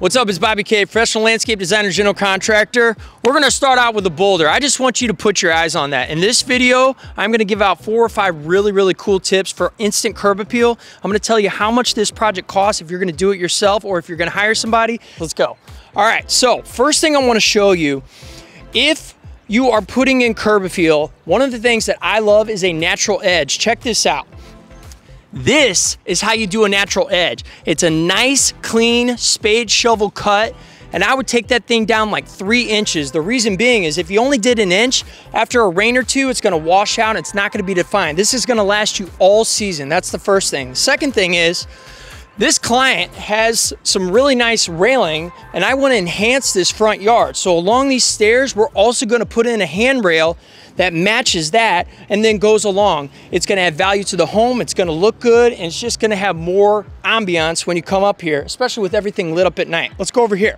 What's up, it's Bobby K, professional landscape designer, general contractor. We're gonna start out with a boulder. I just want you to put your eyes on that. In this video, I'm gonna give out 4 or 5 really cool tips for instant curb appeal. I'm gonna tell you how much this project costs if you're gonna do it yourself or if you're gonna hire somebody. Let's go. All right, so first thing I wanna show you, if you are putting in curb appeal, one of the things that I love is a natural edge. Check this out. This is how you do a natural edge. It's a nice, clean spade shovel cut, and I would take that thing down like 3 inches. The reason being is if you only did 1 inch, after a rain or two, it's gonna wash out and it's not gonna be defined. This is gonna last you all season. That's the first thing. The second thing is, this client has some really nice railing, and I want to enhance this front yard. So along these stairs, we're also going to put in a handrail that matches that and then goes along. It's going to add value to the home, it's going to look good, and it's just going to have more ambiance when you come up here, especially with everything lit up at night. Let's go over here.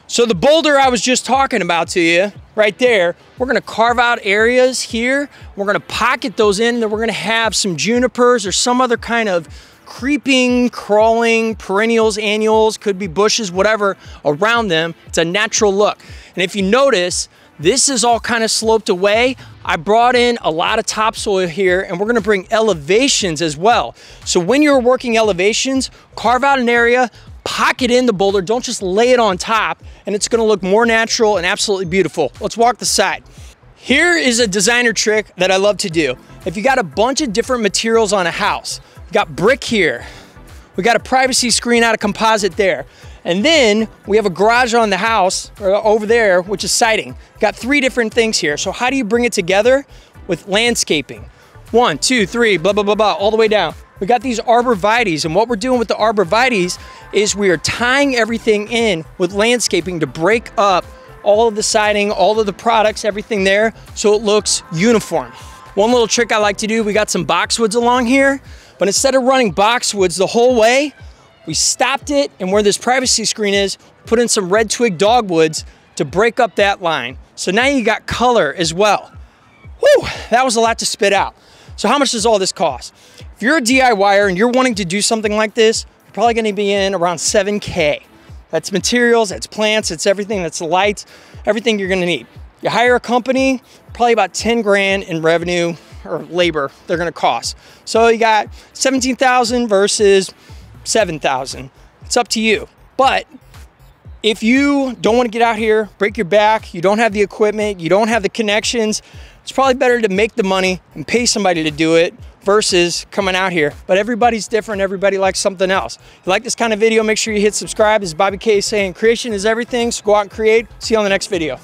So the boulder I was just talking about to you, right there, we're gonna carve out areas here, we're gonna pocket those in, and then we're gonna have some junipers or some other kind of creeping, crawling, perennials, annuals, could be bushes, whatever, around them. It's a natural look. And if you notice, this is all kind of sloped away. I brought in a lot of topsoil here, and we're gonna bring elevations as well. So when you're working elevations, carve out an area, pocket in the boulder, don't just lay it on top, and it's gonna look more natural and absolutely beautiful. Let's walk the side. Here is a designer trick that I love to do. If you got a bunch of different materials on a house, we got brick here, we got a privacy screen out of composite there, and then we have a garage on the house or over there, which is siding. Got 3 different things here. So how do you bring it together? With landscaping. 1, 2, 3, blah, blah, blah, blah, all the way down. We got these arborvitaes, and what we're doing with the arborvitaes is we are tying everything in with landscaping to break up all of the siding, all of the products, everything there, so it looks uniform. One little trick I like to do, we got some boxwoods along here, but instead of running boxwoods the whole way, we stopped it, and where this privacy screen is, put in some red twig dogwoods to break up that line. So now you got color as well. Whew, that was a lot to spit out. So how much does all this cost? If you're a DIYer and you're wanting to do something like this, you're probably gonna be in around 7K. That's materials, that's plants, it's everything, that's lights, everything you're gonna need. You hire a company, probably about 10 grand in revenue or labor they're gonna cost. So you got 17,000 versus 7,000. It's up to you. But if you don't want to get out here, break your back, you don't have the equipment, you don't have the connections, it's probably better to make the money and pay somebody to do it versus coming out here. But everybody's different, everybody likes something else. If you like this kind of video, make sure you hit subscribe. This is Bobby K saying creation is everything, so go out and create. See you on the next video.